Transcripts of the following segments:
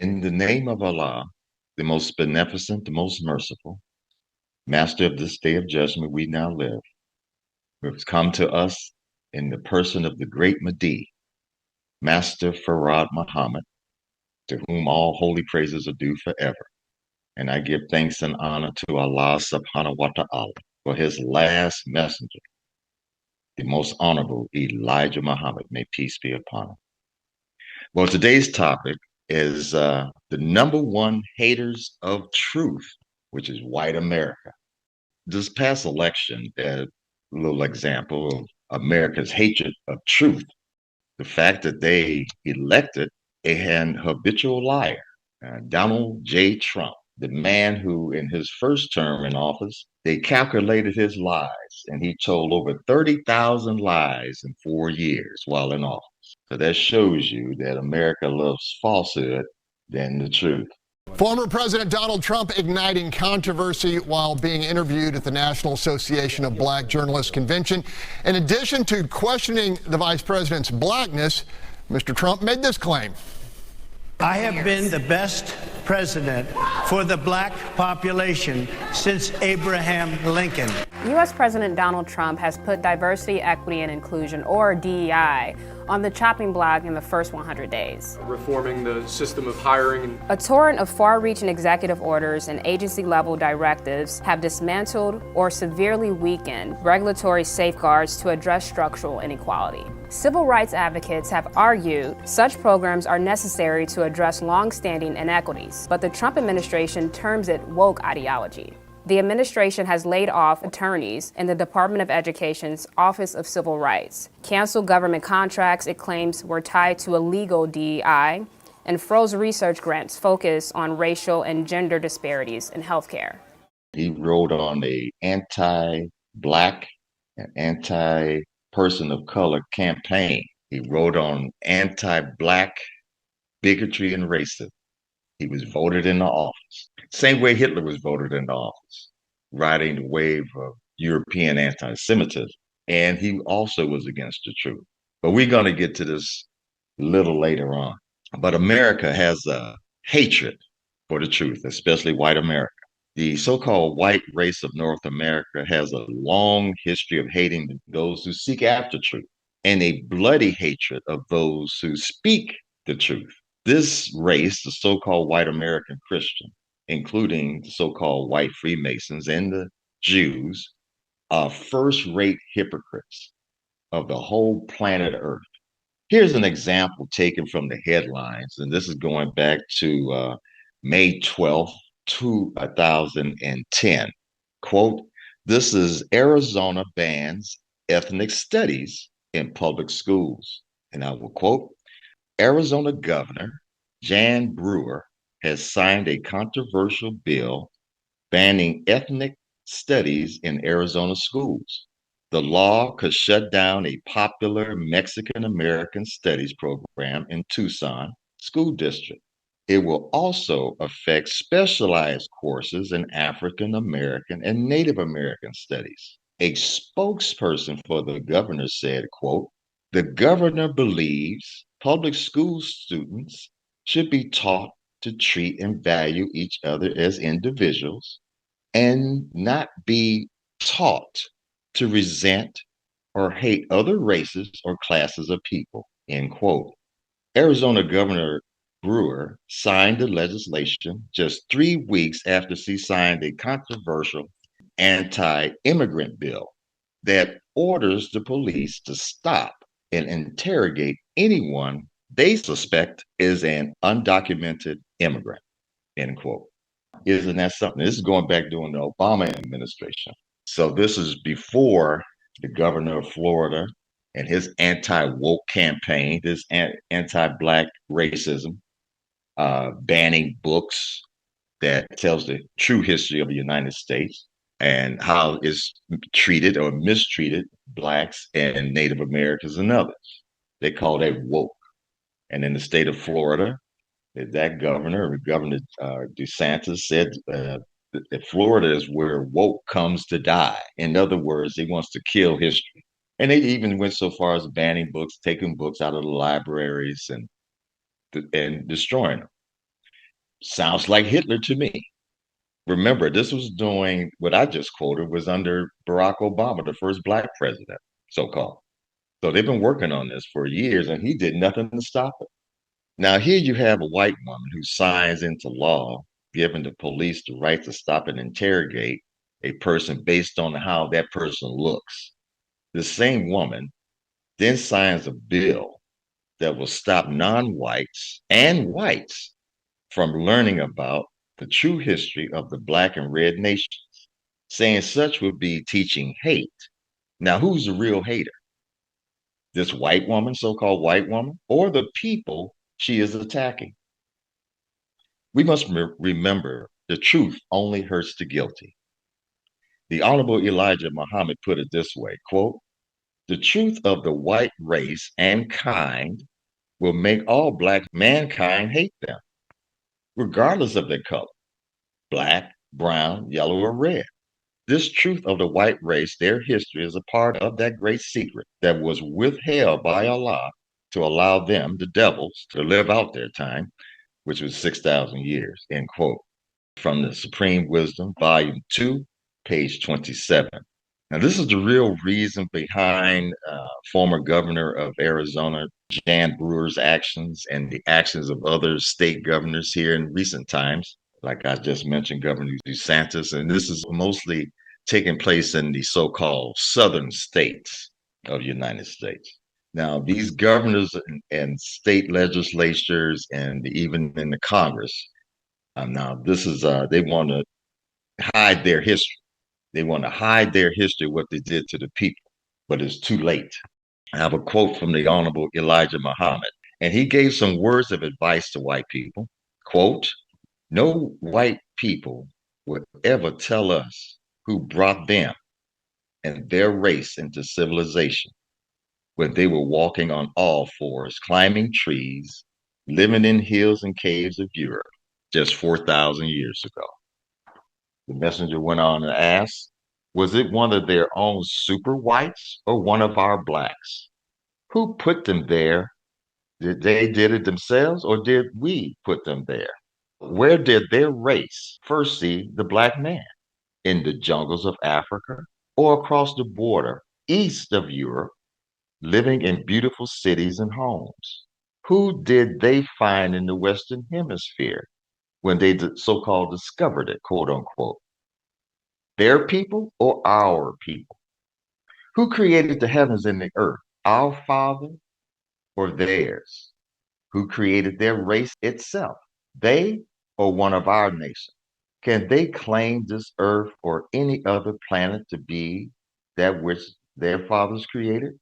In the name of Allah, the most beneficent, the most merciful, master of this day of judgment we now live, who has come to us in the person of the great Mahdi, Master Farad Muhammad, to whom all holy praises are due forever. And I give thanks and honor to Allah subhanahu wa ta'ala for his last messenger, the most honorable Elijah Muhammad, may peace be upon him. Well, today's topic is the number one haters of truth, which is white America. This past election, a little example of America's hatred of truth, the fact that they elected an habitual liar, Donald J. Trump, the man who, in his first term in office, they calculated his lies, and he told over 30,000 lies in 4 years while in office. So that shows you that America loves falsehood than the truth. Former President Donald Trump igniting controversy while being interviewed at the National Association of Black Journalists convention. In addition to questioning the vice president's blackness, Mr. Trump made this claim. I have been the best president for the black population since Abraham Lincoln. U.S. President Donald Trump has put diversity, equity, and inclusion, or DEI, on the chopping block in the first 100 days. Reforming the system of hiring. A torrent of far-reaching executive orders and agency-level directives have dismantled or severely weakened regulatory safeguards to address structural inequality. Civil rights advocates have argued such programs are necessary to address long-standing inequities, but the Trump administration terms it woke ideology. The administration has laid off attorneys in the Department of Education's Office of Civil Rights, canceled government contracts it claims were tied to illegal DEI, and froze research grants focused on racial and gender disparities in healthcare. He wrote on a anti-black and anti-person of color campaign. He wrote on anti-black bigotry and racism. He was voted into office. Same way Hitler was voted into office, riding the wave of European anti-Semitism. And he also was against the truth. But we're going to get to this a little later on. But America has a hatred for the truth, especially white America. The so-called white race of North America has a long history of hating those who seek after truth and a bloody hatred of those who speak the truth. This race, the so-called white American Christian, including the so-called white Freemasons and the Jews, are first-rate hypocrites of the whole planet Earth. Here's an example taken from the headlines, and this is going back to May 12th, 2010. Quote, "This is Arizona bans ethnic studies in public schools." And I will quote, "Arizona Governor Jan Brewer has signed a controversial bill banning ethnic studies in Arizona schools. The law could shut down a popular Mexican American studies program in Tucson school district. It will also affect specialized courses in African American and Native American studies." A spokesperson for the governor said, quote, "The governor believes public school students should be taught to treat and value each other as individuals and not be taught to resent or hate other races or classes of people," end quote. Arizona Governor Brewer signed the legislation just 3 weeks after she signed a controversial anti-immigrant bill that orders the police to stop and interrogate anyone they suspect is an undocumented immigrant, end quote. Isn't that something? This is going back during the Obama administration. So this is before the governor of Florida and his anti-woke campaign, this anti-black racism, banning books that tells the true history of the United States and how it's treated or mistreated Blacks and Native Americans and others. They call that woke. And in the state of Florida, that governor, Governor DeSantis, said that Florida is where woke comes to die. In other words, he wants to kill history. And they even went so far as banning books, taking books out of the libraries and destroying them. Sounds like Hitler to me. Remember, this was doing what I just quoted was under Barack Obama, the first black president, so-called. So they've been working on this for years, and he did nothing to stop it. Now, here you have a white woman who signs into law, giving the police the right to stop and interrogate a person based on how that person looks. The same woman then signs a bill that will stop non-whites and whites from learning about the true history of the Black and Red nations, saying such would be teaching hate. Now, who's the real hater? This white woman, so-called white woman, or the people she is attacking? We must remember the truth only hurts the guilty. The Honorable Elijah Muhammad put it this way, quote, the truth of the white race and kind will make all black mankind hate them, regardless of their color, black, brown, yellow, or red. This truth of the white race, their history, is a part of that great secret that was withheld by Allah to allow them, the devils, to live out their time, which was 6,000 years, end quote. From the Supreme Wisdom, Volume 2, page 27. Now, this is the real reason behind former governor of Arizona, Jan Brewer's actions and the actions of other state governors here in recent times. Like I just mentioned, Governor DeSantis, and this is mostly taking place in the so-called southern states of the United States. Now, these governors and state legislatures and even in the Congress, now this is, they want to hide their history. They want to hide their history, what they did to the people, but it's too late. I have a quote from the Honorable Elijah Muhammad, and he gave some words of advice to white people. Quote, no white people would ever tell us who brought them and their race into civilization when they were walking on all fours, climbing trees, living in hills and caves of Europe just 4,000 years ago. The messenger went on and asked, was it one of their own super whites or one of our blacks? Who put them there? Did they did it themselves or did we put them there? Where did their race first see the black man? In the jungles of Africa or across the border east of Europe, living in beautiful cities and homes? Who did they find in the Western Hemisphere when they so-called discovered it, quote unquote? Their people or our people? Who created the heavens and the earth? Our Father or theirs? Who created their race itself? They or one of our nations? Can they claim this earth or any other planet to be that which their fathers created?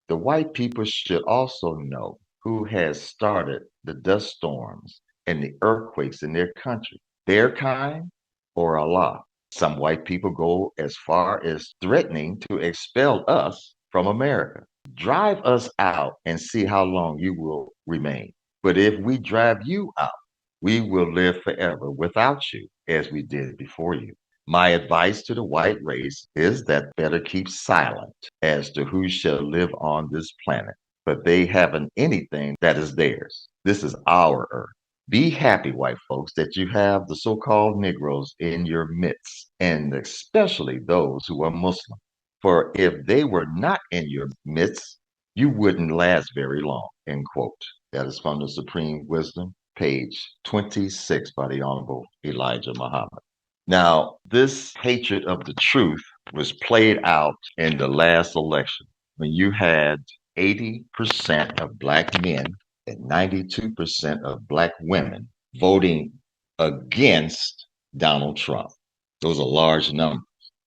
The white people should also know who has started the dust storms and the earthquakes in their country, their kind or Allah. Some white people go as far as threatening to expel us from America. Drive us out and see how long you will remain. But if we drive you out, we will live forever without you, as we did before you. My advice to the white race is that better keep silent as to who shall live on this planet, but they haven't anything that is theirs. This is our earth. Be happy, white folks, that you have the so-called Negroes in your midst, and especially those who are Muslim. For if they were not in your midst, you wouldn't last very long, end quote. That is from the Supreme Wisdom, page 26 by the Honorable Elijah Muhammad. Now, this hatred of the truth was played out in the last election when you had 80% of black men and 92% of black women voting against Donald Trump. Those are large numbers,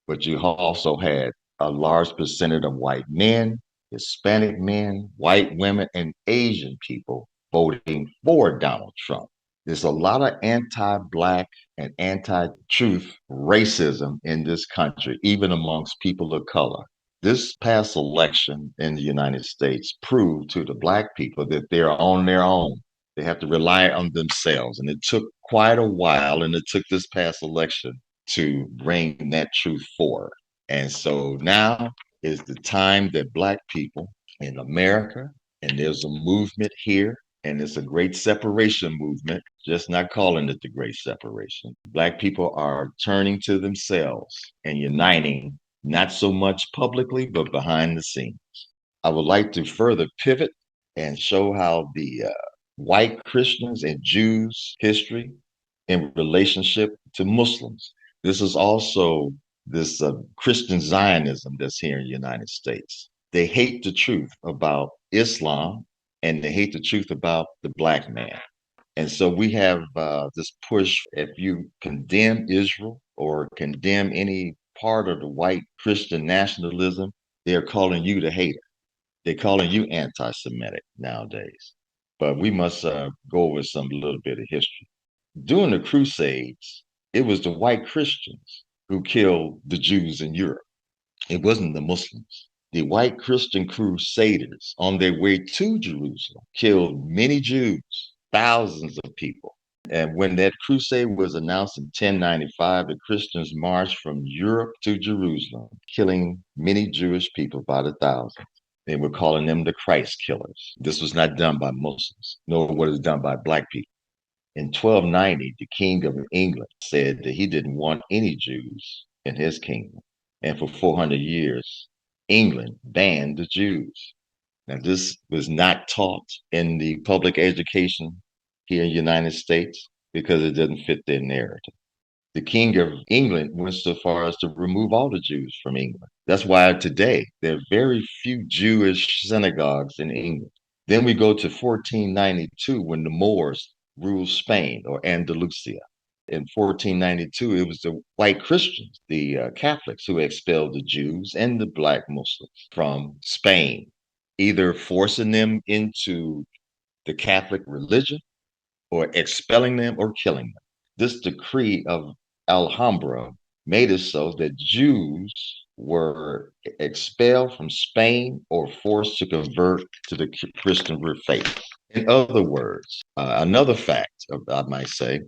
but you also had a large percentage of white men, Hispanic men, white women, and Asian people voting for Donald Trump. There's a lot of anti-black and anti-truth racism in this country, even amongst people of color. This past election in the United States proved to the black people that they're on their own. They have to rely on themselves. And it took quite a while, and it took this past election to bring that truth forward. And so now is the time that black people in America, and there's a movement here And it's a great separation movement, just not calling it the great separation. Black people are turning to themselves and uniting, not so much publicly, but behind the scenes. I would like to further pivot and show how the white Christians and Jews history in relationship to Muslims. This is also this Christian Zionism that's here in the United States. They hate the truth about Islam and they hate the truth about the black man. And so we have this push, if you condemn Israel or condemn any part of the white Christian nationalism, they're calling you the hater. They're calling you anti-Semitic nowadays. But we must go over some little bit of history. During the Crusades, it was the white Christians who killed the Jews in Europe. It wasn't the Muslims. The white Christian crusaders on their way to Jerusalem killed many Jews, thousands of people. And when that crusade was announced in 1095, the Christians marched from Europe to Jerusalem, killing many Jewish people by the thousands. They were calling them the Christ killers. This was not done by Muslims, nor was it done by black people. In 1290, the King of England said that he didn't want any Jews in his kingdom. And for 400 years, England banned the Jews. Now, this was not taught in the public education here in the United States because it didn't fit their narrative. The King of England went so far as to remove all the Jews from England. That's why today there are very few Jewish synagogues in England. Then we go to 1492 when the Moors ruled Spain or Andalusia. In 1492, it was the white Christians, the Catholics, who expelled the Jews and the black Muslims from Spain, either forcing them into the Catholic religion or expelling them or killing them. This decree of Alhambra made it so that Jews were expelled from Spain or forced to convert to the Christian faith. In other words, another fact, I might say,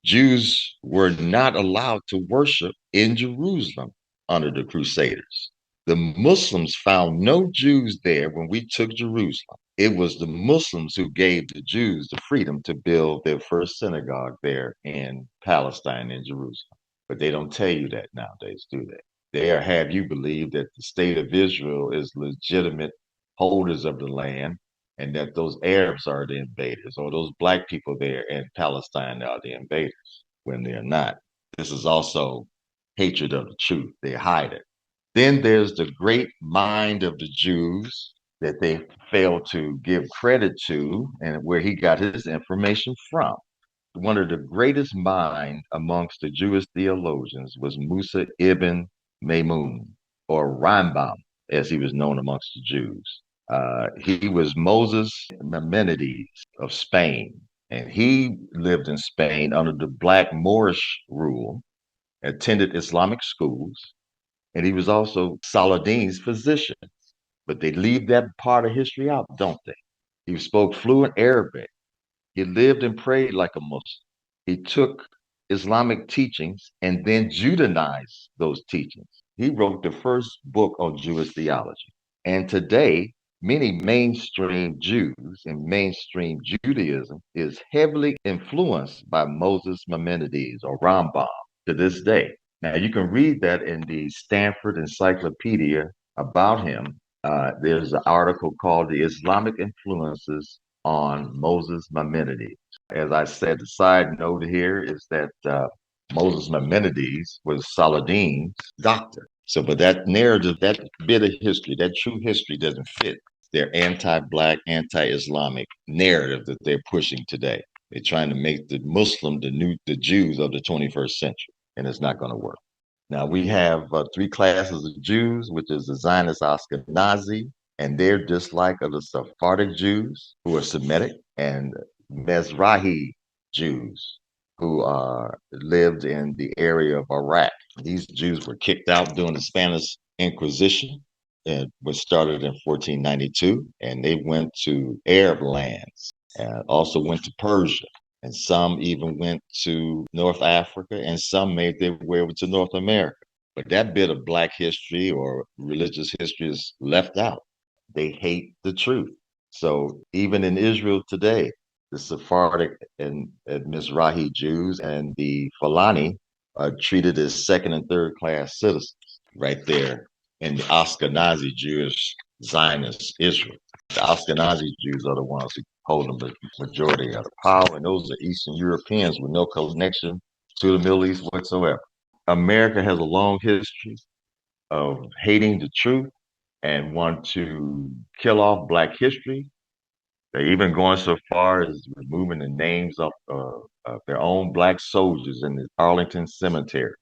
Jews were not allowed to worship in Jerusalem under the Crusaders. The Muslims found no Jews there when we took Jerusalem. It was the Muslims who gave the Jews the freedom to build their first synagogue there in Palestine, in Jerusalem. But they don't tell you that nowadays, do they? They have you believe that the state of Israel is legitimate holders of the land and that those Arabs are the invaders or those black people there in Palestine are the invaders when they're not. This is also hatred of the truth. They hide it. Then there's the great mind of the Jews that they failed to give credit to and where he got his information from. One of the greatest minds amongst the Jewish theologians was Musa ibn Maimun, or Rambam, as he was known amongst the Jews. He was Moses Maimonides of Spain, and he lived in Spain under the Black Moorish rule, attended Islamic schools, and he was also Saladin's physician. But they leave that part of history out, don't they? He spoke fluent Arabic. He lived and prayed like a Muslim. He took Islamic teachings and then Judaized those teachings. He wrote the first book on Jewish theology. And today, many mainstream Jews and mainstream Judaism is heavily influenced by Moses Maimonides or Rambam to this day. Now, you can read that in the Stanford Encyclopedia about him. There's an article called The Islamic Influences on Moses Maimonides. As I said, the side note here is that Moses Maimonides was Saladin's doctor. So, but that narrative, that bit of history, that true history doesn't fit their anti-Black, anti-Islamic narrative that they're pushing today. They're trying to make the Muslim the Jews of the 21st century, and it's not going to work. Now, we have three classes of Jews, which is the Zionist Ashkenazi, and their dislike of the Sephardic Jews, who are Semitic, and Mizrahi Jews, who lived in the area of Iraq. These Jews were kicked out during the Spanish Inquisition. It was started in 1492, and they went to Arab lands, and also went to Persia. And some even went to North Africa, and some made their way over to North America. But that bit of Black history or religious history is left out. They hate the truth. So even in Israel today, the Sephardic and Mizrahi Jews, and the Fulani are treated as second and third class citizens right there in the Ashkenazi Jewish Zionist Israel. The Ashkenazi Jews are the ones who hold the majority of the power, and those are Eastern Europeans with no connection to the Middle East whatsoever. America has a long history of hating the truth and want to kill off Black history. They're even going so far as removing the names of their own Black soldiers in the Arlington Cemetery.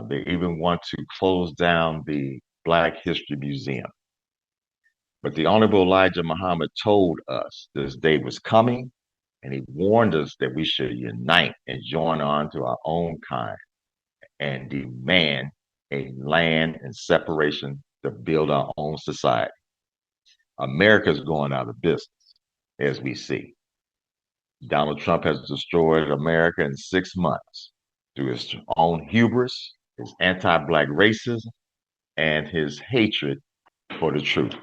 They even want to close down the Black History Museum. But the Honorable Elijah Muhammad told us this day was coming, and he warned us that we should unite and join on to our own kind and demand a land and separation to build our own society. America's going out of business, as we see. Donald Trump has destroyed America in 6 months through his own hubris, his anti-Black racism, and his hatred for the truth.